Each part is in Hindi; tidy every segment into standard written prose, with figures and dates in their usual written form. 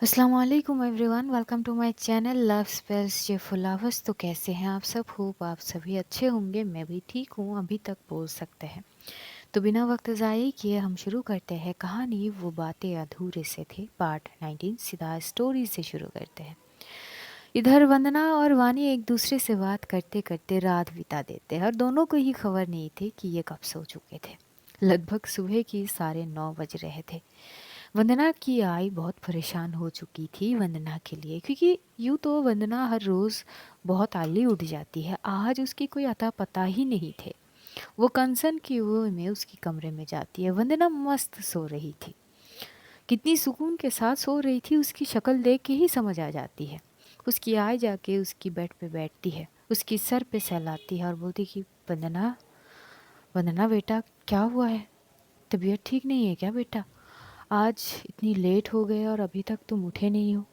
अस्सलाम वालेकुम everyone, welcome to my channel love spells cheerful lovers. तो कैसे हैं आप सब? होप आप सभी अच्छे होंगे। मैं भी ठीक हूँ, अभी तक बोल सकते हैं। तो बिना वक्त ज़ाये किए हम शुरू करते हैं कहानी वो बातें अधूरे से थे पार्ट 19। सीधा स्टोरी से शुरू करते हैं। इधर वंदना और वानी एक दूसरे से बात करते करते रात बिता देते हैं और दोनों को ही खबर नहीं थी कि ये कब सो चुके थे। लगभग सुबह की 9:30 बज रहे थे। वंदना की आई बहुत परेशान हो चुकी थी वंदना के लिए, क्योंकि यूँ तो वंदना हर रोज़ बहुत अर्ली उठ जाती है। आज उसकी कोई अता पता ही नहीं थे। वो कंसर्न की ओर में उसके कमरे में जाती है। वंदना मस्त सो रही थी, कितनी सुकून के साथ सो रही थी उसकी शक्ल देख के ही समझ आ जाती है। उसकी आय जाके उसकी बेड पे बैठती है, उसकी सर पे सहलाती है और बोलती कि वंदना, वंदना बेटा क्या हुआ है? तबीयत ठीक नहीं है क्या बेटा? आज इतनी लेट हो गए और अभी तक तुम उठे नहीं हो।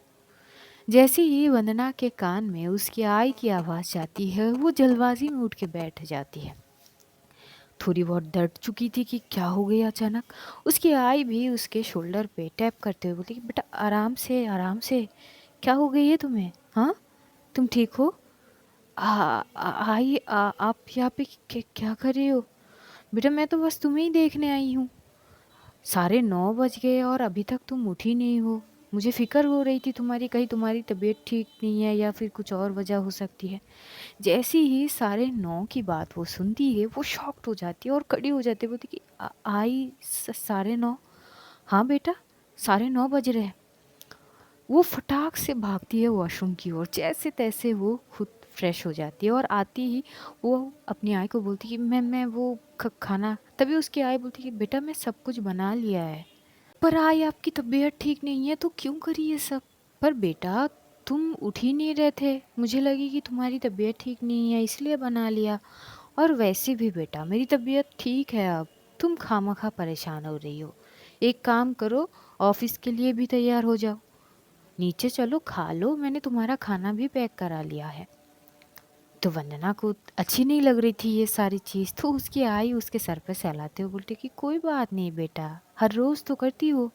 जैसे ही वंदना के कान में उसकी आई की आवाज़ जाती है, वो जल्दबाजी में उठ के बैठ जाती है। थोड़ी बहुत डर चुकी थी कि क्या हो गया अचानक। उसकी आई भी उसके शोल्डर पे टैप करते हुए बोली कि बेटा आराम से आराम से, क्या हो गई है तुम्हें? हाँ, तुम ठीक हो? आप यहाँ पे क्या कर रही हो? बेटा मैं तो बस तुम्हें ही देखने आई हूँ। 9:30 बज गए और अभी तक तुम उठी नहीं हो। मुझे फ़िक्र हो रही थी तुम्हारी, कहीं तुम्हारी तबीयत ठीक नहीं है या फिर कुछ और वजह हो सकती है। जैसे ही 9:30 की बात वो सुनती है, वो शॉक्ड हो जाती है और खड़ी हो जाती है। बोलती कि आई 9:30? हाँ बेटा, 9:30 बज रहे हैं। वो फटाक से भागती है वॉशरूम की ओर। जैसे तैसे वो खुद फ्रेश हो जाती है और आती ही वो अपनी आय को बोलती कि मैं वो खाना। तभी उसकी आय बोलती कि बेटा मैं सब कुछ बना लिया है, पर आई आपकी तबीयत ठीक नहीं है तो क्यों करी ये सब? पर बेटा तुम उठ ही नहीं रहे थे, मुझे लगी कि तुम्हारी तबीयत ठीक नहीं है इसलिए बना लिया। और वैसे भी बेटा मेरी तबीयत ठीक है अब, तुम खामखा परेशान हो रही हो। एक काम करो, ऑफिस के लिए भी तैयार हो जाओ, नीचे चलो खा लो, मैंने तुम्हारा खाना भी पैक करा लिया है। तो वंदना को अच्छी नहीं लग रही थी ये सारी चीज़, तो उसकी आई उसके सर पे सहलाते हुए बोलती कि कोई बात नहीं बेटा, हर रोज़ तो करती हो,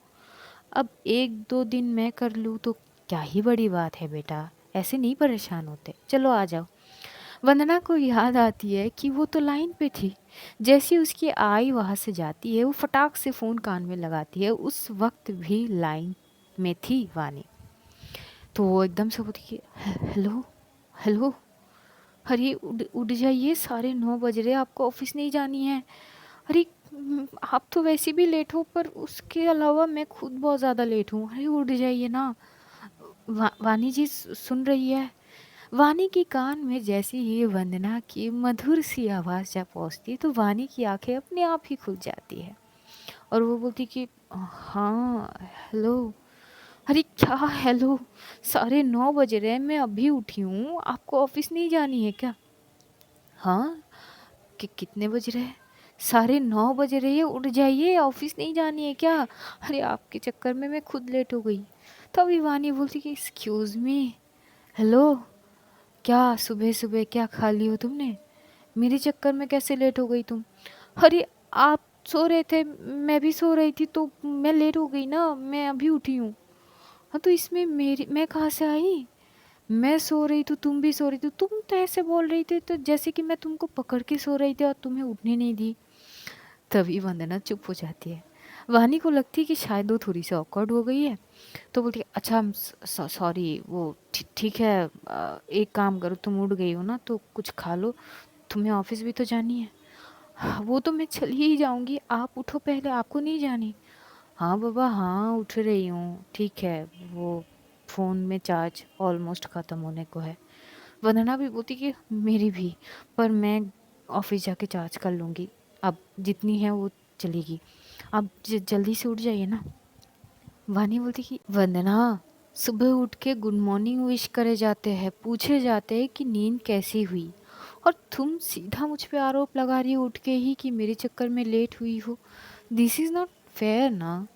अब 1-2 दिन मैं कर लूँ तो क्या ही बड़ी बात है बेटा, ऐसे नहीं परेशान होते, चलो आ जाओ। वंदना को याद आती है कि वो तो लाइन पे थी। जैसी उसकी आई वहाँ से जाती है, वो फटाक से फ़ोन कान में लगाती है। उस वक्त भी लाइन में थी वानी। तो वो एकदम से बोलती कि हेलो, हेलो, अरे उठ जाइए, 9:30 बज रहे, आपको ऑफिस नहीं जानी है। अरे आप तो वैसे भी लेट हो, पर उसके अलावा मैं खुद बहुत ज़्यादा लेट हूँ। अरे उठ जाइए ना। वानी जी सुन रही है? वानी की कान में जैसे ही वंदना की मधुर सी आवाज़ जा पहुँचती है, तो वानी की आंखें अपने आप ही खुल जाती है और वो बोलती कि हाँ हेलो। अरे क्या हेलो, 9:30 बज रहे हैं, मैं अभी उठी हूँ, आपको ऑफिस नहीं जानी है क्या? हाँ, कि कितने बज रहे हैं? 9:30 बज रही है, उठ जाइए, ऑफिस नहीं जानी है क्या? अरे आपके चक्कर में मैं खुद लेट हो गई। तभी वानी बोलती कि एक्सक्यूज़ मी, हेलो, क्या सुबह सुबह क्या खा ली हो तुमने? मेरे चक्कर में कैसे लेट हो गई तुम? अरे आप सो रहे थे, मैं भी सो रही थी, तो मैं लेट हो गई ना, मैं अभी उठी हूँ। हाँ तो इसमें मेरी मैं कहाँ से आई? मैं सो रही थी, तुम भी सो रही थी, तुम तो ऐसे बोल रही थी तो जैसे कि मैं तुमको पकड़ के सो रही थी और तुम्हें उठने नहीं दी। तभी वंदना चुप हो जाती है। वानी को लगती है कि शायद वो थोड़ी सी ऑकवर्ड हो गई है, तो बोलती है अच्छा सॉरी, वो ठीक है, एक काम करो, तुम उठ गई हो ना तो कुछ खा लो, तुम्हें ऑफिस भी तो जानी है। "हाँ, वो तो मैं चली ही जाऊंगी, आप उठो पहले, आपको नहीं जानी? हाँ बाबा हाँ उठ रही हूँ, ठीक है, वो फ़ोन में चार्ज ऑलमोस्ट ख़त्म होने को है। वंदना भी बोलती कि मेरी भी, पर मैं ऑफिस जाके चार्ज कर लूँगी, अब जितनी है वो चलेगी, आप जल्दी से उठ जाइए ना। वानी बोलती कि वंदना, सुबह उठ के गुड मॉर्निंग विश करे जाते हैं, पूछे जाते हैं कि नींद कैसी हुई, और तुम सीधा मुझ पे आरोप लगा रही हो उठ के ही कि मेरे चक्कर में लेट हुई हो। दिस इज़ नॉट फेयर ना।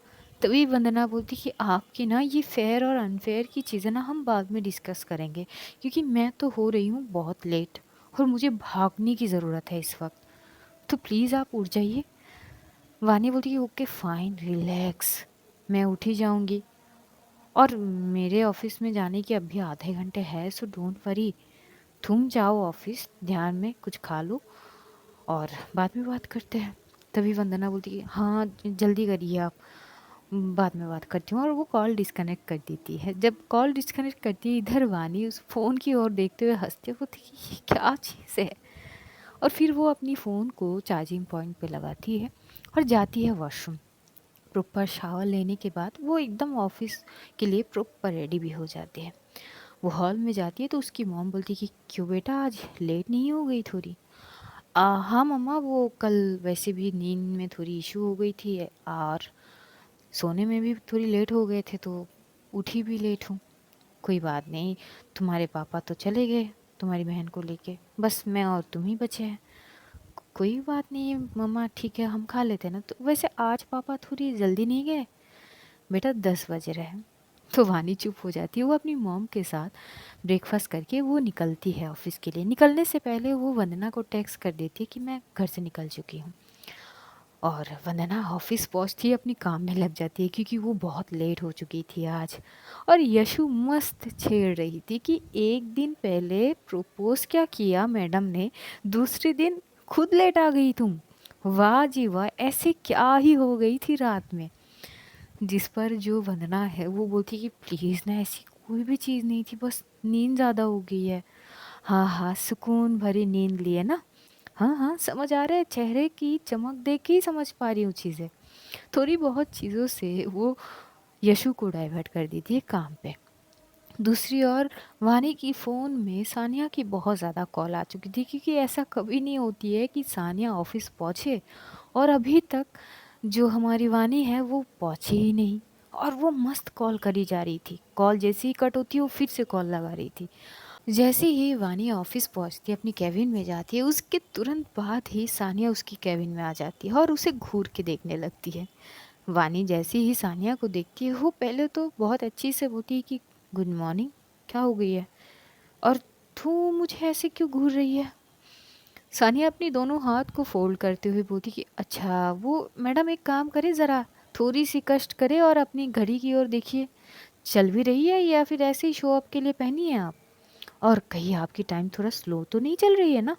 तभी वंदना बोलती कि आपकी ना ये फेयर और अनफेयर की चीज़ें ना हम बाद में डिस्कस करेंगे, क्योंकि मैं तो हो रही हूँ बहुत लेट और मुझे भागने की ज़रूरत है इस वक्त, तो प्लीज़ आप उठ जाइए। वानी बोलती कि ओके फाइन रिलैक्स, मैं उठ ही जाऊँगी। और मेरे ऑफिस में जाने के अभी आधे घंटे है, सो डोंट वरी। तुम जाओ ऑफिस, ध्यान में कुछ खा लो और बाद में बात करते हैं। तभी वंदना बोलती है हाँ जल्दी करिए आप, बाद में बात करती हूँ, और वो कॉल डिस्कनेक्ट कर देती है। जब कॉल डिस्कनेक्ट करती है, इधर वानी उस फ़ोन की ओर देखते हुए हंसते होती है कि ये क्या चीज़ है। और फिर वो अपनी फ़ोन को चार्जिंग पॉइंट पे लगाती है और जाती है वॉशरूम। प्रॉपर शावर लेने के बाद वो एकदम ऑफिस के लिए प्रॉपर रेडी भी हो जाती है। वो हॉल में जाती है तो उसकी मॉम बोलती है कि क्यों बेटा आज लेट नहीं हो गई थोड़ी। हाँ मम्मा, वो कल वैसे भी नींद में थोड़ी इशू हो गई थी और सोने में भी थोड़ी लेट हो गए थे, तो उठी भी लेट हूँ। कोई बात नहीं, तुम्हारे पापा तो चले गए तुम्हारी बहन को लेके, बस मैं और तुम ही बचे हैं। कोई बात नहीं है मम्मा, ठीक है हम खा लेते हैं ना। तो वैसे आज पापा थोड़ी जल्दी नहीं गए बेटा, 10 बज रहे हैं। तो वानी चुप हो जाती है। वो अपनी मॉम के साथ ब्रेकफास्ट करके वो निकलती है ऑफिस के लिए। निकलने से पहले वो वंदना को टेक्स्ट कर देती है कि मैं घर से निकल चुकी हूँ। और वंदना ऑफिस पहुंचती है, अपनी काम में लग जाती है क्योंकि वो बहुत लेट हो चुकी थी आज। और यशु मस्त छेड़ रही थी कि एक दिन पहले प्रपोज क्या किया मैडम ने, दूसरे दिन खुद लेट आ गई तुम। वाह जी वाह, ऐसे क्या ही हो गई थी रात में। जिस पर जो वंदना है वो बोलती है कि प्लीज़ ना, ऐसी कोई भी चीज़ नहीं थी, बस नींद ज़्यादा हो गई है। हाँ हाँ, सुकून भरी नींद ली है ना। हाँ हाँ, समझ आ रहा है, चेहरे की चमक देख के ही समझ पा रही हूँ चीज़ें। थोड़ी बहुत चीज़ों से वो यशु को डाइवर्ट कर दी थी काम पे। दूसरी ओर वानी की फ़ोन में सानिया की बहुत ज़्यादा कॉल आ चुकी थी, क्योंकि ऐसा कभी नहीं होती है कि सानिया ऑफिस पहुँचे और अभी तक जो हमारी वानी है वो पहुँची ही नहीं। और वो मस्त कॉल करी जा रही थी, कॉल जैसे ही कट होती है वो फिर से कॉल लगा रही थी। जैसे ही वानी ऑफिस पहुंचती है, अपनी कैबिन में जाती है, उसके तुरंत बाद ही सानिया उसकी कैबिन में आ जाती है और उसे घूर के देखने लगती है। वानी जैसे ही सानिया को देखती है, वो पहले तो बहुत अच्छी से बोलती है कि गुड मॉर्निंग, क्या हो गई है, और तू मुझे ऐसे क्यों घूर रही है। सानिया अपनी दोनों हाथ को फोल्ड करते हुए बोलती कि अच्छा वो मैडम, एक काम करे ज़रा, थोड़ी सी कष्ट करे और अपनी घड़ी की ओर देखिए, चल भी रही है या फिर ऐसे ही शो अप के लिए पहनी है आप। और कहीं आपकी टाइम थोड़ा स्लो तो नहीं चल रही है ना,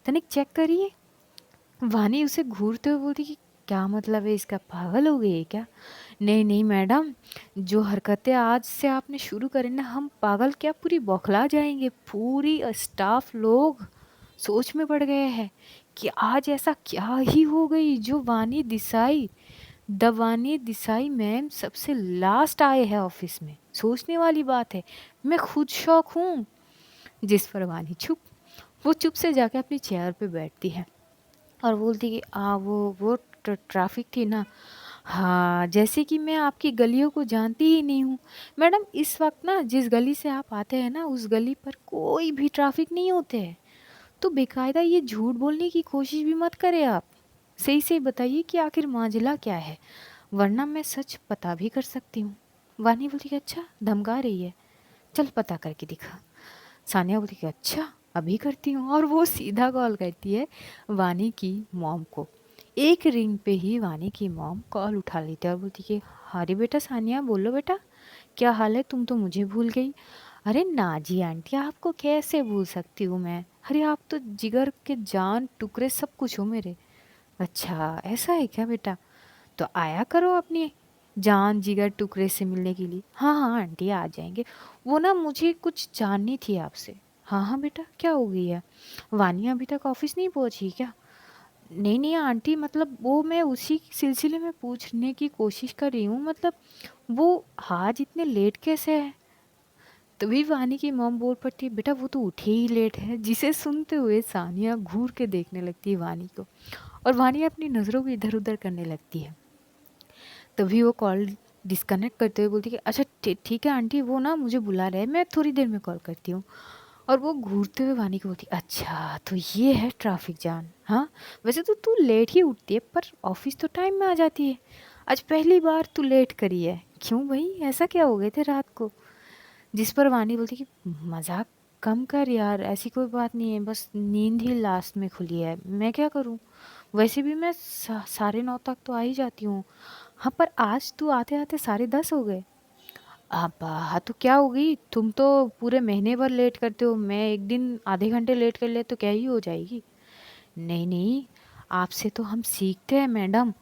तनिक चेक करिए। वानी उसे घूरते हुए बोलती कि क्या मतलब है इसका, पागल हो गई है क्या। नहीं नहीं मैडम, जो हरकतें आज से आपने शुरू करी ना, हम पागल क्या पूरी बौखला जाएंगे। पूरी स्टाफ लोग सोच में पड़ गए हैं कि आज ऐसा क्या ही हो गई जो वानी देसाई, दवानी देसाई मैम सबसे लास्ट आए हैं ऑफिस में। सोचने वाली बात है, मैं खुद शौक हूँ। जिस पर वानी चुप, वो चुप से जाके अपनी चेयर पे बैठती है और बोलती कि वो ट्रैफिक थी ना। हाँ, जैसे कि मैं आपकी गलियों को जानती ही नहीं हूँ मैडम। इस वक्त ना जिस गली से आप आते हैं ना, उस गली पर कोई भी ट्रैफिक नहीं होते हैं। तो बेकायदा ये झूठ बोलने की कोशिश भी मत करें आप। सही से बताइए कि आखिर माजला क्या है, वरना मैं सच पता भी कर सकती हूँ। वानी बोलती कि अच्छा धमका रही है, चल पता करके दिखा। सानिया बोलती कि अच्छा अभी करती हूँ, और वो सीधा कॉल करती है वानी की मॉम को। एक रिंग पे ही वानी की मॉम कॉल उठा लेती है और बोलती कि अरे बेटा सानिया, बोलो बेटा, क्या हाल है, तुम तो मुझे भूल गई। अरे ना जी आंटी, आपको कैसे भूल सकती हूँ मैं, अरे आप तो जिगर के जान टुकड़े सब कुछ हो मेरे। अच्छा ऐसा है क्या बेटा, तो आया करो अपनी जान जिगर टुकड़े से मिलने के लिए। हाँ हाँ आंटी आ जाएंगे, वो ना मुझे कुछ जाननी थी आपसे। हाँ हाँ बेटा, क्या हो गई है, वानिया अभी तक ऑफिस नहीं पहुंची क्या। नहीं नहीं आंटी, मतलब वो मैं उसी सिलसिले में पूछने की कोशिश कर रही हूँ, मतलब वो आज इतने लेट कैसे है। तभी वानी की मॉम बोल पड़ती है बेटा वो तो उठे ही लेट है। जिसे सुनते हुए सानिया घूर के देखने लगती है वानी को, और वानी अपनी नज़रों को इधर उधर करने लगती है। तभी वो कॉल डिस्कनेक्ट करते हुए बोलती कि अच्छा ठीक है आंटी, वो ना मुझे बुला रहे हैं, मैं थोड़ी देर में कॉल करती हूँ। और वो घूरते हुए वानी को बोलती अच्छा तो ये है ट्रैफिक जाम। हाँ, वैसे तो तू लेट ही उठती है पर ऑफिस तो टाइम में आ जाती है, आज पहली बार तू लेट करी है, क्यों भाई ऐसा क्या हो गए थे रात को। जिस पर वानी बोलती कि मजाक कम कर यार, ऐसी कोई बात नहीं है, बस नींद ही लास्ट में खुली है, मैं क्या करूँ, वैसे भी मैं 9:30 तक तो आ ही जाती हूँ। हाँ पर आज तू आते आते 10:30 हो गए। अब हाँ, तो क्या हो गई? तुम तो पूरे महीने भर लेट करते हो, मैं एक दिन आधे घंटे लेट कर ले तो क्या ही हो जाएगी? नहीं नहीं, आपसे तो हम सीखते हैं मैडम।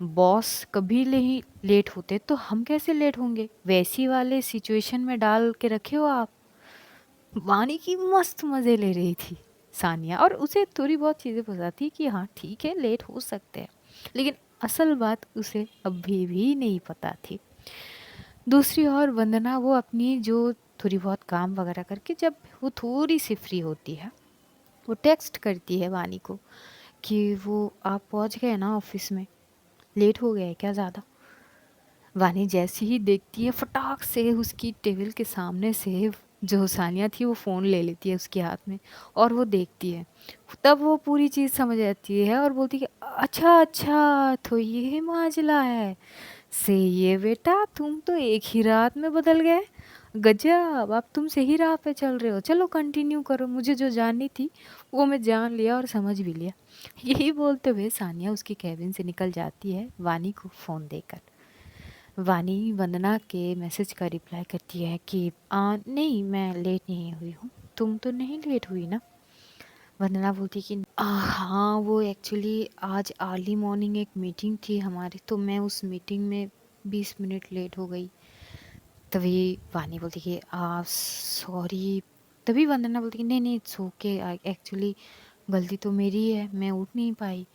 बॉस कभी नहीं लेट होते तो हम कैसे लेट होंगे? वैसी वाले सिचुएशन में डाल के रखे हो आप। वाणी की मस्त मजे ले रही थी सानिया, और उसे थोड़ी बहुत चीजें पता थी कि हाँ ठीक है, लेट हो सकते हैं, लेकिन असल बात उसे अभी भी नहीं पता थी। दूसरी ओर वंदना, वो अपनी जो थोड़ी बहुत काम वगैरह करके जब वो थोड़ी सी फ्री होती है, वो टेक्स्ट करती है वाणी को कि वो आप पहुंच गए ना ऑफिस में, लेट हो गए क्या ज़्यादा? वानी जैसे ही देखती है, फटाक से उसकी टेबल के सामने से जो सानिया थी वो फ़ोन ले लेती है उसके हाथ में, और वो देखती है। तब वो पूरी चीज़ समझ जाती है और बोलती है कि अच्छा अच्छा, तो ये माजला है। सही है बेटा, तुम तो एक ही रात में बदल गए। गजब, अब तुम सही राह पे चल रहे हो, चलो कंटिन्यू करो, मुझे जो जाननी थी वो मैं जान लिया और समझ भी लिया। यही बोलते हुए सानिया उसकी कैबिन से निकल जाती है, वानी को फ़ोन देकर। वानी वंदना के मैसेज का रिप्लाई करती है कि नहीं, मैं लेट नहीं हुई हूँ। तुम तो नहीं लेट हुई ना? वंदना बोलती कि हाँ, वो एक्चुअली आज अर्ली मॉर्निंग एक मीटिंग थी हमारी, तो मैं उस मीटिंग में 20 मिनट लेट हो गई। तभी वानी बोलती कि सॉरी। तभी वंदना बोलती कि नहीं नहीं, इट्स ओके, एक्चुअली गलती तो मेरी है, मैं उठ नहीं पाई।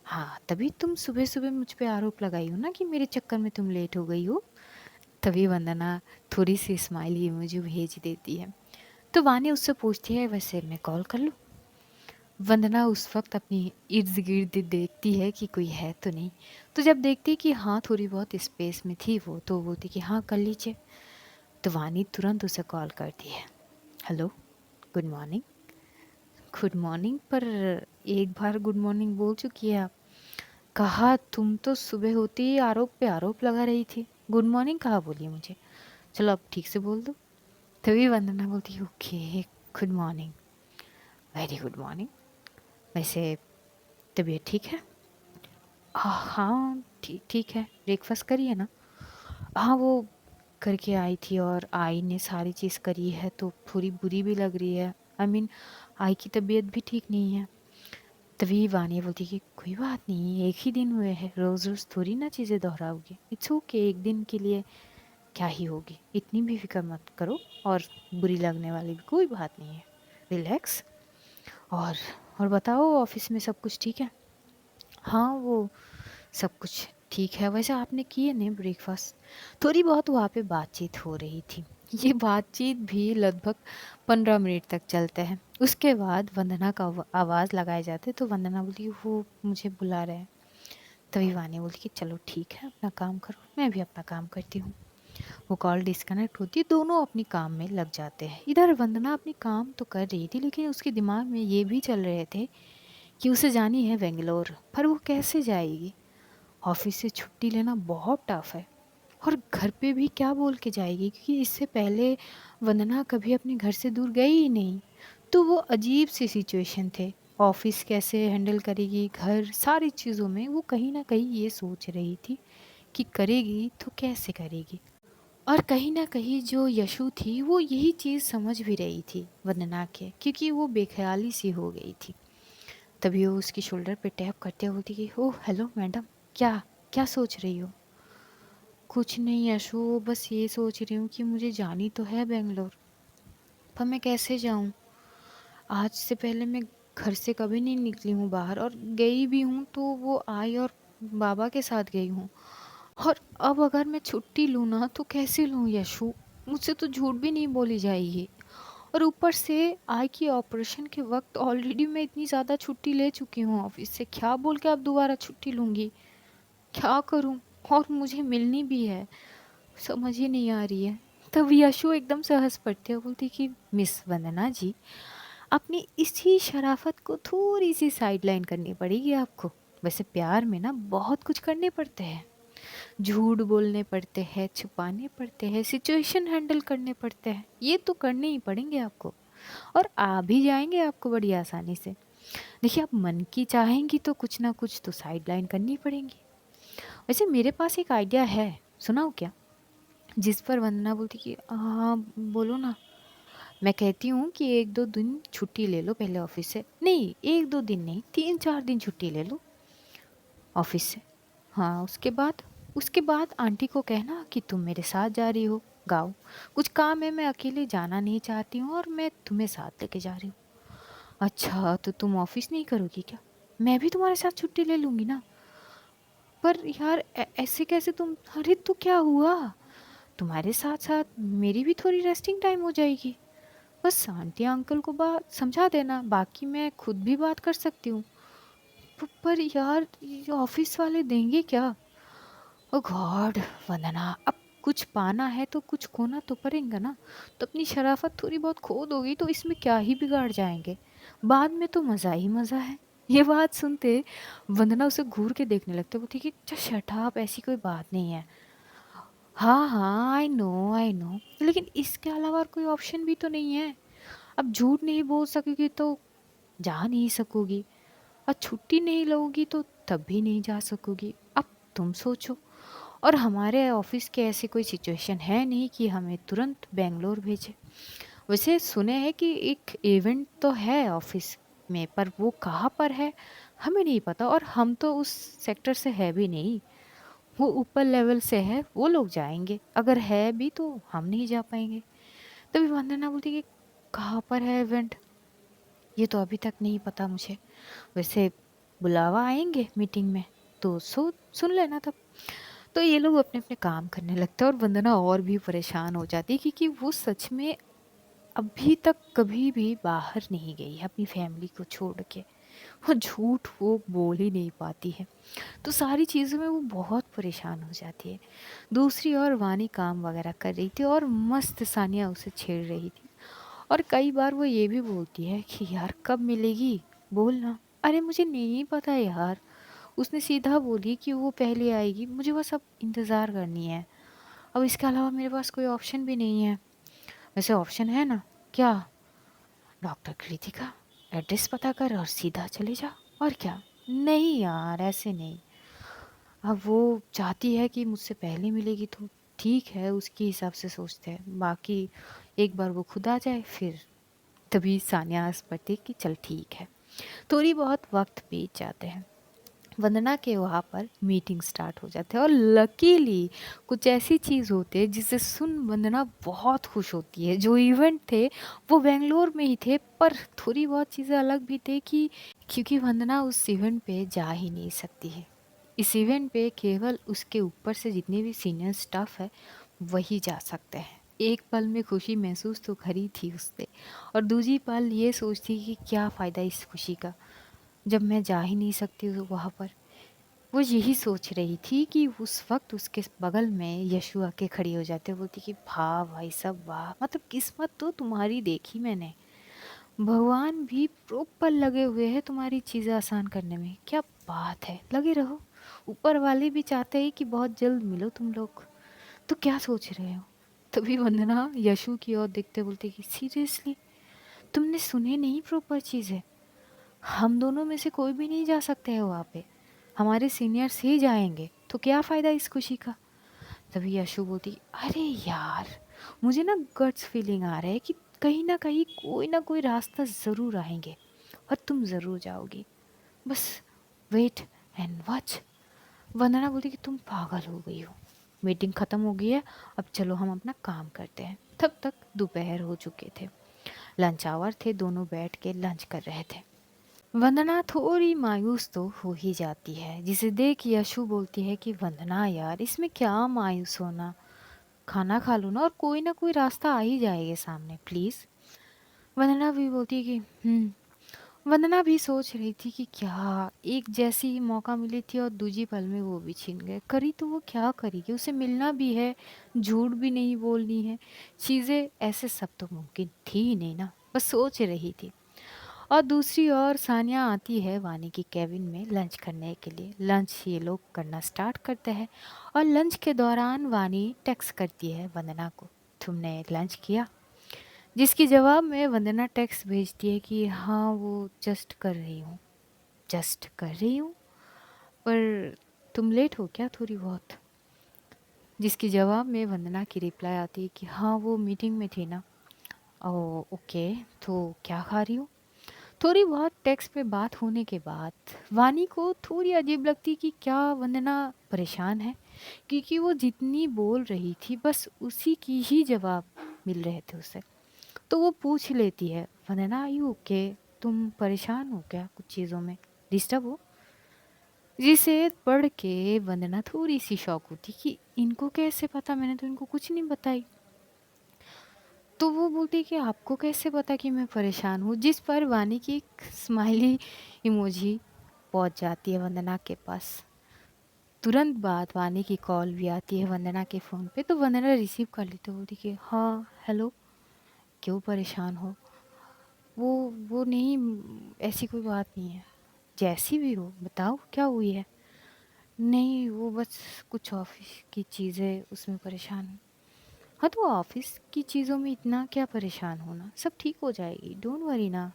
हाँ, तभी तुम सुबह सुबह मुझ पे आरोप लगाई हो ना कि मेरे चक्कर में तुम लेट हो गई हो। तभी वंदना थोड़ी सी स्माइली मुझे भेज देती है। तो वानी उससे पूछती है, वैसे मैं कॉल कर लूँ? वंदना उस वक्त अपनी इर्द गिर्द देखती है कि कोई है तो नहीं। तो जब देखती है कि हाँ थोड़ी बहुत स्पेस में थी वो, तो बोलती कि हाँ कर लीजिए। तो वानी तुरंत उसे कॉल करती है। Hello, good morning. Good morning पर एक बार गुड मॉर्निंग बोल चुकी है आप। कहा, तुम तो सुबह होते ही आरोप पे आरोप लगा रही थी, गुड मॉर्निंग कहा बोली मुझे? चलो अब ठीक से बोल दो। तभी वंदना बोलती, okay, good morning, very good morning. वैसे तबीयत ठीक है? हाँ ठीक ठीक है। ब्रेकफास्ट करी है ना? हाँ, वो करके आई थी और आई ने सारी चीज़ करी है, तो थोड़ी बुरी भी लग रही है। आई मीन आई की तबीयत भी ठीक नहीं है। तभी वानी बोलती कि कोई बात नहीं, एक ही दिन हुए हैं, रोज़ रोज़ थोड़ी ना चीज़ें दोहराओगे, इट्स ओके, एक दिन के लिए क्या ही होगी, इतनी भी फिक्र मत करो, और बुरी लगने वाली भी कोई बात नहीं है, रिलैक्स। और और बताओ, ऑफिस में सब कुछ ठीक है? हाँ, वो सब कुछ ठीक है। वैसे आपने किए नहीं ब्रेकफास्ट? थोड़ी बहुत वहाँ पे बातचीत हो रही थी। ये बातचीत भी लगभग 15 मिनट तक चलते हैं। उसके बाद वंदना का आवाज़ लगाए जाते, तो वंदना बोली वो मुझे बुला रहे हैं। तभी वानी बोली कि चलो ठीक है, अपना काम करो, मैं भी अपना काम करती हूँ। वो कॉल डिस्कनेक्ट होती है, दोनों अपनी काम में लग जाते हैं। इधर वंदना अपनी काम तो कर रही थी, लेकिन उसके दिमाग में ये भी चल रहे थे कि उसे जानी है बेंगलोर, पर वो कैसे जाएगी? ऑफिस से छुट्टी लेना बहुत टफ है, और घर पे भी क्या बोल के जाएगी, क्योंकि इससे पहले वंदना कभी अपने घर से दूर गई ही नहीं। तो वो अजीब सी सिचुएशन थे, ऑफिस कैसे हैंडल करेगी, घर, सारी चीज़ों में वो कहीं ना कहीं ये सोच रही थी कि करेगी तो कैसे करेगी। और कहीं ना कहीं जो यशु थी वो यही चीज़ समझ भी रही थी वंदना के, क्योंकि वो बेख्याली सी हो गई थी। तभी वो उसकी शोल्डर पे टैप करते हुए बोलती कि ओह हेलो मैडम, क्या क्या सोच रही हो? कुछ नहीं यशु, बस ये सोच रही हूँ कि मुझे जानी तो है बेंगलोर, पर मैं कैसे जाऊँ? आज से पहले मैं घर से कभी नहीं निकली हूँ बाहर, और गई भी हूँ तो वो आई और बाबा के साथ गई हूँ। और अब अगर मैं छुट्टी लूँ ना तो कैसे लूँ यशु? मुझसे तो झूठ भी नहीं बोली जाएगी, और ऊपर से आई की ऑपरेशन के वक्त ऑलरेडी मैं इतनी ज़्यादा छुट्टी ले चुकी हूँ ऑफिस से, क्या बोल के अब दोबारा छुट्टी लूँगी? क्या करूँ? और मुझे मिलनी भी है, समझ ही नहीं आ रही है। तब यशु एकदम से हंस पड़ती है, बोलती कि मिस वंदना जी, अपनी इसी शराफत को थोड़ी सी साइडलाइन करनी पड़ेगी आपको। वैसे प्यार में ना बहुत कुछ करने पड़ते हैं, झूठ बोलने पड़ते हैं, छुपाने पड़ते हैं, सिचुएशन हैंडल करने पड़ते हैं, ये तो करने ही पड़ेंगे आपको, और आ भी जाएंगे आपको बड़ी आसानी से। देखिए, आप मन की चाहेंगी तो कुछ ना कुछ तो साइडलाइन करनी पड़ेंगी। वैसे मेरे पास एक आइडिया है, सुनाओ क्या? जिस पर वंदना बोलती कि हाँ बोलो ना। मैं कहती हूँ कि 1-2 दिन छुट्टी ले लो पहले ऑफिस से। नहीं, 1-2 दिन नहीं, 3-4 दिन छुट्टी ले लो ऑफिस से। हाँ, उसके बाद आंटी को कहना कि तुम मेरे साथ जा रही हो गाँव। कुछ काम है, मैं अकेले जाना नहीं चाहती हूँ और मैं तुम्हें साथ लेके जा रही हूँ। अच्छा, तो तुम ऑफिस नहीं करोगी क्या? मैं भी तुम्हारे साथ छुट्टी ले लूँगी ना। पर यार ऐसे कैसे तुम? अरे तो क्या हुआ? तुम्हारे साथ-साथ मेरी भी थोड़ी रेस्टिंग टाइम हो जाएगी। बस आंटी अंकल को बात समझा देना, बाकी मैं खुद भी बात कर सकती हूँ। पर यार ये ऑफिस वाले देंगे क्या? ओह गॉड! वंदना, अब कुछ पाना है तो कुछ खोना तो पड़ेगा ना। तो अपनी शराफ़त थोड़ी बहुत खो दोगी तो इसमें क्या ही बिगाड़ जाएँगे। बाद में तो मज़ा ही मज़ा है। ये बात सुनते वंदना उसे घूर के देखने लगती है। बोलती है कि अच्छा शट अप, ऐसी कोई बात नहीं है। हाँ, हाँ, आई नो, लेकिन इसके अलावा और कोई ऑप्शन भी तो नहीं है। अब झूठ नहीं बोल सकोगी तो जा नहीं सकोगी, और छुट्टी नहीं लोगी तो तब भी नहीं जा सकोगी। अब तुम सोचो। और हमारे ऑफिस के ऐसी कोई सिचुएशन है नहीं कि हमें तुरंत बेंगलोर भेजे। वैसे सुने हैं कि एक इवेंट तो है ऑफिस में, पर वो कहाँ पर है हमें नहीं पता, और हम तो उस सेक्टर से है भी नहीं। वो ऊपर लेवल से है, वो लोग जाएंगे, अगर है भी तो हम नहीं जा पाएंगे। तभी वंदना बोलती कि कहाँ पर है इवेंट? ये तो अभी तक नहीं पता मुझे। वैसे बुलावा आएंगे मीटिंग में तो सुन लेना तब। तो ये लोग अपने अपने काम करने लगते हैं और वंदना और भी परेशान हो जाती है, क्योंकि वो सच में अभी तक कभी भी बाहर नहीं गई है अपनी फैमिली को छोड़ के। वो झूठ वो बोल ही नहीं पाती है, तो सारी चीज़ों में वो बहुत परेशान हो जाती है। दूसरी ओर वानी काम वगैरह कर रही थी और मस्त सानिया उसे छेड़ रही थी। और कई बार वो ये भी बोलती है कि यार कब मिलेगी, बोलना। अरे मुझे नहीं पता यार। उसने सीधा बोली कि वो पहले आएगी, मुझे बस अब इंतज़ार करनी है। अब इसके अलावा मेरे पास कोई ऑप्शन भी नहीं है। वैसे ऑप्शन है ना। क्या? डॉक्टर कृतिका, एड्रेस पता कर और सीधा चले जा। और क्या? नहीं यार, ऐसे नहीं। अब वो चाहती है कि मुझसे पहले मिलेगी तो ठीक है, उसके हिसाब से सोचते हैं। बाकी एक बार वो खुद आ जाए फिर। तभी सानिया हंस पड़ती कि चल ठीक है। थोड़ी बहुत वक्त बीत जाते हैं। वंदना के वहाँ पर मीटिंग स्टार्ट हो जाते हैं और लकीली कुछ ऐसी चीज़ होती है जिसे सुन वंदना बहुत खुश होती है। जो इवेंट थे वो बेंगलोर में ही थे, पर थोड़ी बहुत चीज़ें अलग भी थे कि क्योंकि वंदना उस इवेंट पे जा ही नहीं सकती है। इस इवेंट पे केवल उसके ऊपर से जितने भी सीनियर स्टाफ है वही जा सकते हैं। एक पल में खुशी महसूस तो करी थी उसने, और दूसरी पल ये सोचती कि क्या फ़ायदा इस खुशी का जब मैं जा ही नहीं सकती हूँ वहाँ पर। वो यही सोच रही थी कि उस वक्त उसके बगल में यशु आके खड़ी हो जाते, बोलती कि वाह भाई साहब वाह, मतलब किस्मत तो तुम्हारी देखी मैंने। भगवान भी प्रॉपर लगे हुए हैं तुम्हारी चीज़ें आसान करने में। क्या बात है, लगे रहो। ऊपर वाले भी चाहते हैं कि बहुत जल्द मिलो तुम लोग। तो क्या सोच रहे हो? तभी वंदना यशु की ओर देखते बोलती कि सीरियसली तुमने सुने नहीं प्रॉपर चीज़ें? हम दोनों में से कोई भी नहीं जा सकते हैं वहाँ पे। हमारे सीनियर्स ही जाएंगे, तो क्या फ़ायदा इस खुशी का? तभी यशु बोलती अरे यार, मुझे ना गट्स फीलिंग आ रहा है कि कहीं ना कोई रास्ता ज़रूर आएंगे और तुम ज़रूर जाओगी। बस वेट एंड वॉच। वंदना बोलती कि तुम पागल हो गई हो। मीटिंग ख़त्म हो गई है, अब चलो हम अपना काम करते हैं। तब तक दोपहर हो चुके थे। लंच आवर थे, दोनों बैठ के लंच कर रहे थे। वंदना थोड़ी मायूस तो हो ही जाती है, जिसे देख यशु बोलती है कि वंदना यार इसमें क्या मायूस होना, खाना खा लो ना और कोई ना कोई रास्ता आ ही जाएगा सामने, प्लीज़। वंदना भी बोलती है कि वंदना भी सोच रही थी कि क्या एक जैसी ही मौका मिली थी और दूजी पल में वो भी छीन गए। करी तो वो क्या करेगी, उसे मिलना भी है, झूठ भी नहीं बोलनी है। चीज़ें ऐसे सब तो मुमकिन थी ही नहीं ना, बस सोच रही थी। और दूसरी ओर सानिया आती है वानी की केबिन में लंच करने के लिए। लंच ये लोग करना स्टार्ट करते हैं और लंच के दौरान वानी टेक्स्ट करती है वंदना को, तुमने लंच किया? जिसकी जवाब में वंदना टेक्स्ट भेजती है कि हाँ वो जस्ट कर रही हूँ। जस्ट कर रही हूँ? पर तुम लेट हो क्या थोड़ी बहुत? जिसके जवाब में वंदना की रिप्लाई आती है कि हाँ, वो मीटिंग में थी ना। ओह! ओके, तो क्या खा रही हो? थोड़ी बहुत टेक्स्ट पे बात होने के बाद वानी को थोड़ी अजीब लगती कि क्या वंदना परेशान है, क्योंकि वो जितनी बोल रही थी बस उसी की ही जवाब मिल रहे थे उसे। तो वो पूछ लेती है, वंदना आर यू ओके? तुम परेशान हो क्या कुछ चीज़ों में? डिस्टर्ब हो? जिसे पढ़ के वंदना थोड़ी-सी शॉक होती कि इनको कैसे पता, मैंने तो इनको कुछ नहीं बताई। तो वो बोलती है कि आपको कैसे पता कि मैं परेशान हूँ? जिस पर वानी की एक स्माइली इमोजी पहुँच जाती है वंदना के पास। तुरंत बाद वानी की कॉल भी आती है वंदना के फ़ोन पे, तो वंदना रिसीव कर लेती है, बोलती कि हाँ, हेलो, क्यों परेशान हो? वो वो नहीं, ऐसी कोई बात नहीं है। जैसी भी हो बताओ क्या हुई है? नहीं, वो बस कुछ ऑफ़िस की चीज़ें, उसमें परेशान हूँ। हाँ, तो ऑफ़िस की चीज़ों में इतना क्या परेशान होना, सब ठीक हो जाएगी, डोंट वरी ना।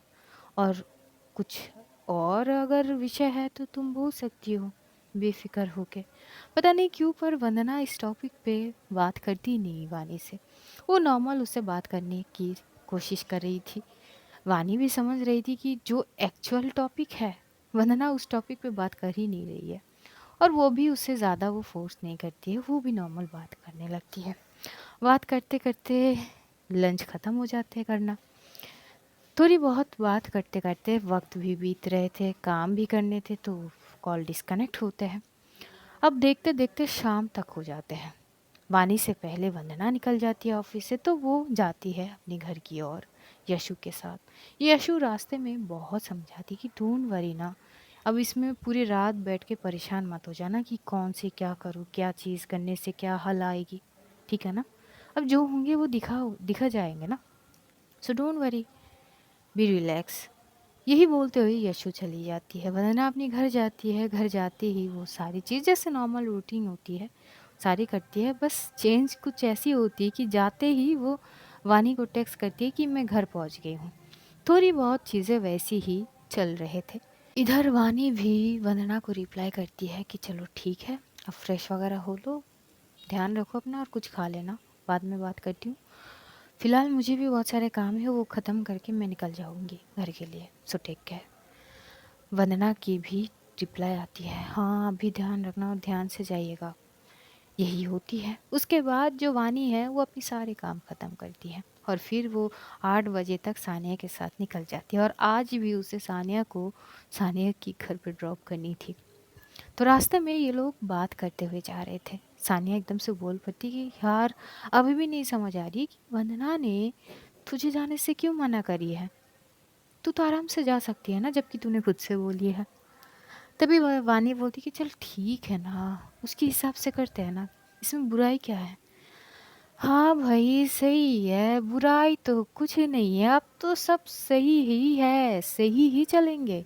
और कुछ और अगर विषय है तो तुम बोल सकती हो, बेफ़िक्र होके। पता नहीं क्यों पर वंदना इस टॉपिक पे बात करती नहीं वानी से। वो नॉर्मल उससे बात करने की कोशिश कर रही थी। वानी भी समझ रही थी कि जो एक्चुअल टॉपिक है, वंदना उस टॉपिक पे बात कर ही नहीं रही है। और वो भी उससे ज़्यादा वो फ़ोर्स नहीं करती है, वो भी नॉर्मल बात करने लगती है। बात करते-करते लंच ख़त्म हो जाते हैं करना। थोड़ी बहुत बात करते-करते वक़्त भी बीत रहे थे, काम भी करने थे, तो कॉल डिस्कनेक्ट होते हैं। अब देखते-देखते शाम तक हो जाते हैं। वानी से पहले वंदना निकल जाती है ऑफ़िस से, तो वो जाती है अपने घर की ओर यशु के साथ। यशु रास्ते में बहुत समझाती कि डोंट वरी ना, अब इसमें पूरी रात बैठ के परेशान मत हो जाना कि कौन से क्या करूँ, क्या चीज़ करने से क्या हल आएगी, ठीक है ना? अब जो होंगे वो दिखा जाएँगे ना, so don't worry, be relax. यही बोलते हुए यशु चली जाती है। वंदना अपने घर जाती है। घर जाते ही वो सारी चीज़ जैसे नॉर्मल रूटीन होती है, सारी करती है। बस चेंज कुछ ऐसी होती है कि जाते ही वो वानी को टेक्स्ट करती है कि मैं घर पहुंच गई हूँ। थोड़ी बहुत चीज़ें वैसी ही चल रहे थे। इधर वानी भी वंदना को रिप्लाई करती है कि चलो ठीक है, अब फ्रेश वगैरह हो लो, ध्यान रखो अपना और कुछ खा लेना, बाद में बात करती हूँ। फिलहाल मुझे भी बहुत सारे काम है, वो ख़त्म करके मैं निकल जाऊँगी घर के लिए, सो टेक केयर। वंदना की भी रिप्लाई आती है, हाँ अभी ध्यान रखना और ध्यान से जाइएगा। यही होती है। उसके बाद जो वानी है वो अपनी सारे काम ख़त्म करती है और फिर वो 8 बजे तक सानिया के साथ निकल जाती है और आज भी उसे सानिया की घर पे ड्रॉप करनी थी। तो रास्ते में ये लोग बात करते हुए जा रहे थे। सानिया एकदम से बोल पड़ती कि यार, अभी भी नहीं समझ आ रही कि वंदना ने तुझे जाने से क्यों मना करी है? तू तो आराम से जा सकती है ना, जबकि तूने खुद से बोली है। तभी वानी बोलती कि चल ठीक है ना, उसके हिसाब से करते हैं ना, इसमें बुराई क्या है? हाँ भाई सही है, बुराई तो कुछ नहीं है, अब तो सब सही ही है, सही ही चलेंगे।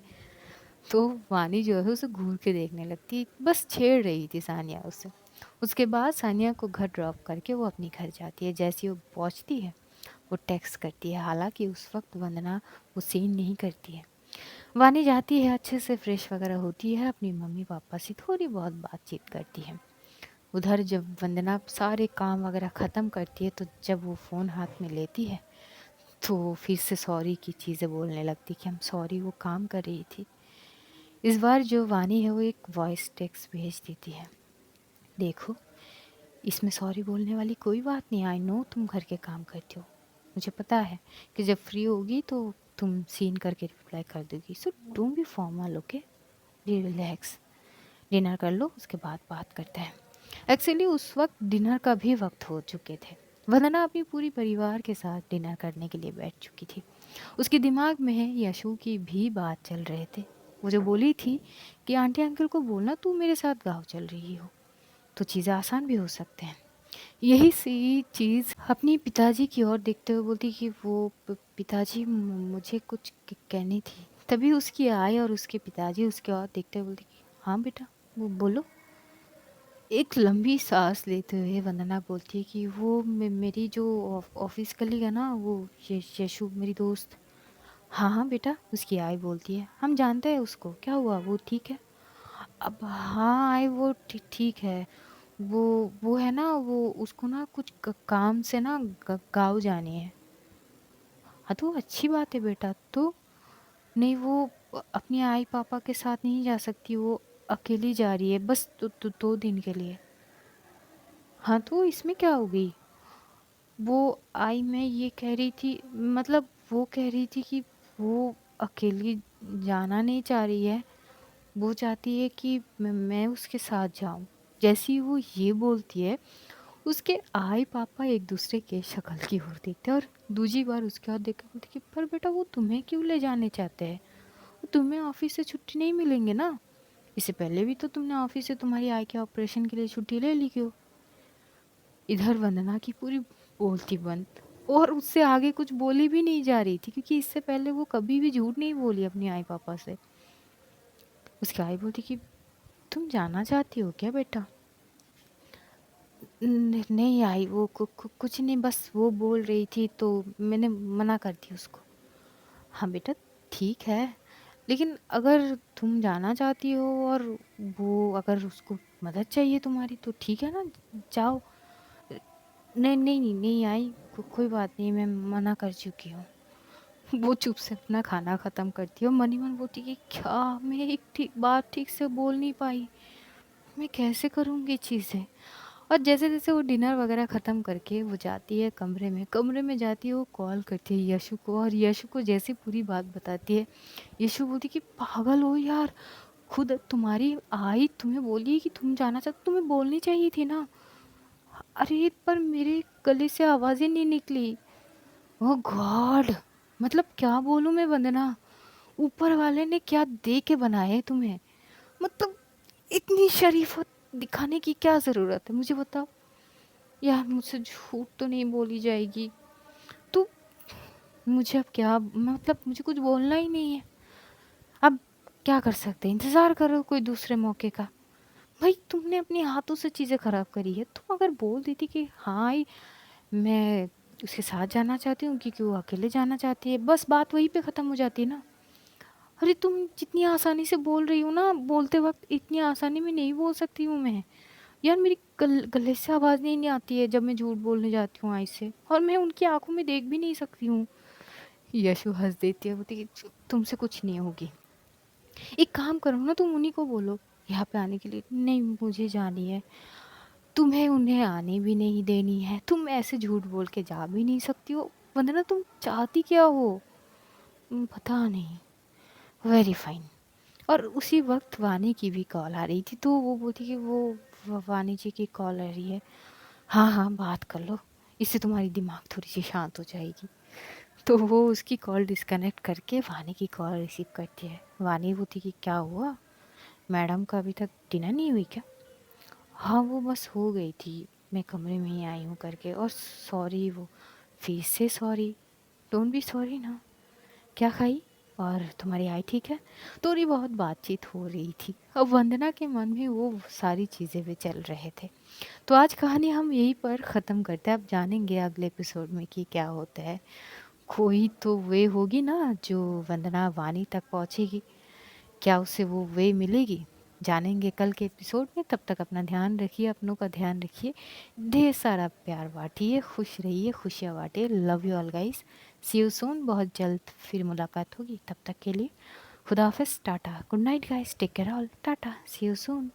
तो वानी जो है उसे घूर के देखने लगती, बस छेड़ रही थी सानिया उससे। उसके बाद सानिया को घर ड्रॉप करके वो अपनी घर जाती है। जैसे वो पहुंचती है वो टेक्स्ट करती है, हालांकि उस वक्त वंदना वो सीन नहीं करती है। वानी जाती है, अच्छे से फ्रेश वगैरह होती है, अपनी मम्मी पापा से थोड़ी बहुत बातचीत करती है। उधर जब वंदना सारे काम वगैरह ख़त्म करती है तो जब वो फ़ोन हाथ में लेती है तो फिर से सॉरी की चीज़ें बोलने लगती कि हम सॉरी, वो काम कर रही थी। इस बार जो वानी है वो एक वॉइस टेक्स्ट भेज देती है, देखो इसमें सॉरी बोलने वाली कोई बात नहीं, आई नो तुम घर के काम करती हो, मुझे पता है कि जब फ्री होगी तो तुम सीन करके रिप्लाई कर दोगी, so don't be formal, okay, be relax. Dinner कर लो, उसके बाद बात करते हैं। एक्चुअली उस वक्त डिनर का भी वक्त हो चुके थे। वंदना अपनी पूरी परिवार के साथ डिनर करने के लिए बैठ चुकी थी। उसके दिमाग में यशु की भी बात चल रहे थे। वो जो बोली थी कि आंटी अंकल को बोलना तू मेरे साथ गाँव चल रही हो, तो चीज़ें आसान भी हो सकते हैं। यही सी चीज़ अपनी पिताजी की ओर देखते हुए बोलती कि वो पिताजी मुझे कुछ कहनी थी। तभी उसकी आय और उसके पिताजी उसके ओर देखते हुए बोलते कि हाँ बेटा, वो बोलो। एक लंबी सांस लेते हुए वंदना बोलती है कि वो मेरी जो ऑफिस कलीग है ना, वो यशु मेरी दोस्त। हाँ हाँ बेटा, उसकी आय बोलती है, हम जानते हैं उसको, क्या हुआ, वो ठीक है? अब हाँ आय वो ठीक है, वो वो है ना, वो उसको ना कुछ काम से ना गाँव जानी है। हाँ तो अच्छी बात है बेटा। तो नहीं, वो अपनी आई पापा के साथ नहीं जा सकती, वो अकेली जा रही है बस 2 दिन के लिए। हाँ तो इसमें क्या हो गई? वो आई, मैं ये कह रही थी, मतलब वो कह रही थी कि वो अकेली जाना नहीं चाह रही है, वो चाहती है कि मैं उसके साथ जाऊं। जैसे ही वो ये बोलती है, उसके आई पापा एक दूसरे के शक्ल की ओर देखते हैं और दूसरी बार उसके हाथ देख कर बोलते कि पर बेटा वो तुम्हें क्यों ले जाने चाहते हैं? तुम्हें ऑफिस से छुट्टी नहीं मिलेंगे ना? इससे पहले भी तो तुमने ऑफिस से तुम्हारी आई के ऑपरेशन के लिए छुट्टी ले ली क्यों? इधर वंदना की पूरी बोलती बंद, और उससे आगे कुछ बोली भी नहीं जा रही थी क्योंकि इससे पहले वो कभी भी झूठ नहीं बोली अपनी आई पापा से। उसकी आई बोलती कि तुम जाना चाहती हो क्या बेटा? नहीं आई, वो कुछ नहीं, बस वो बोल रही थी तो मैंने मना कर दी उसको। हाँ बेटा, ठीक है, लेकिन अगर तुम जाना चाहती हो और वो अगर उसको मदद चाहिए तुम्हारी तो ठीक है ना, जाओ। नहीं नहीं नहीं, नहीं आई, कोई बात नहीं, मैं मना कर चुकी हूँ। वो चुप से अपना खाना ख़त्म करती है और मन ही मन बोलती कि क्या मैं एक ठीक बात ठीक से बोल नहीं पाई, मैं कैसे करूँगी चीज़ें। और जैसे जैसे वो डिनर वगैरह ख़त्म करके वो जाती है कमरे में जाती है, वो कॉल करती है यशु को और यशु को जैसे पूरी बात बताती है। यशु बोलती कि पागल हो यार, खुद तुम्हारी आई तुम्हें बोली कि तुम जाना चाहते, तुम्हें बोलनी चाहिए थी ना। अरे पर मेरे गले से आवाज़ ही नहीं निकली। ओह गॉड, मतलब क्या बोलूँ मैं वंदना, ऊपर वाले ने क्या दे के बनाया है तुम्हें? मतलब इतनी शरीफत दिखाने की क्या ज़रूरत है, मुझे बताओ। यार मुझसे झूठ तो नहीं बोली जाएगी, तो मुझे अब क्या, मतलब मुझे कुछ बोलना ही नहीं है। अब क्या कर सकते हैं, इंतज़ार करो कोई दूसरे मौके का। भाई तुमने अपने हाथों से चीज़ें ख़राब करी है, तुम अगर बोल देती कि हाँ मैं उसके साथ जाना चाहती हूँ क्योंकि वो अकेले जाना चाहती है, बस बात वहीं पे ख़त्म हो जाती है ना। अरे तुम जितनी आसानी से बोल रही हो ना, बोलते वक्त इतनी आसानी में नहीं बोल सकती हूँ मैं। यार मेरी गले से आवाज़ नहीं आती है जब मैं झूठ बोलने जाती हूँ आई से, और मैं उनकी आंखों में देख भी नहीं सकती हूँ। यशु हंस देती है, बोलती कि तुमसे कुछ नहीं होगी, एक काम करो ना, तुम उन्हीं को बोलो यहाँ पे आने के लिए। नहीं मुझे जानी है, तुम्हें उन्हें आने भी नहीं देनी है, तुम ऐसे झूठ बोल के जा भी नहीं सकती हो। वंदना तुम चाहती क्या हो? पता नहीं। Very fine. और उसी वक्त वानी की भी कॉल आ रही थी, तो वो बोलती कि वो वानी जी की कॉल आ रही है। हाँ हाँ बात कर लो, इससे तुम्हारी दिमाग थोड़ी सी शांत हो जाएगी। तो वो उसकी कॉल डिस्कनेक्ट करके वानी की कॉल रिसीव करती है। वानी बोलती कि क्या हुआ, मैडम का अभी तक डिनर नहीं हुई क्या? हाँ वो बस हो गई थी, मैं कमरे में ही आई हूँ करके, और सॉरी, वो फेस से सॉरी, डोंट बी सॉरी ना। क्या खाई, और तुम्हारी आई ठीक है? थोड़ी बहुत बातचीत हो रही थी, अब वंदना के मन में वो सारी चीज़ें भी चल रहे थे। तो आज कहानी हम यहीं पर ख़त्म करते हैं, अब जानेंगे अगले एपिसोड में कि क्या होता है। कोई तो वे होगी ना जो वंदना वानी तक पहुँचेगी, क्या उसे वो वे मिलेगी? जानेंगे कल के एपिसोड में। तब तक अपना ध्यान रखिए, अपनों का ध्यान रखिए, ढेर सारा प्यार बांटिए, खुश रहिए, खुशियाँ बांटिए। Love you all guys, see you soon, बहुत जल्द फिर मुलाकात होगी। तब तक के लिए खुदा हाफिज़, tata, good night guys, take care all, tata, see you soon.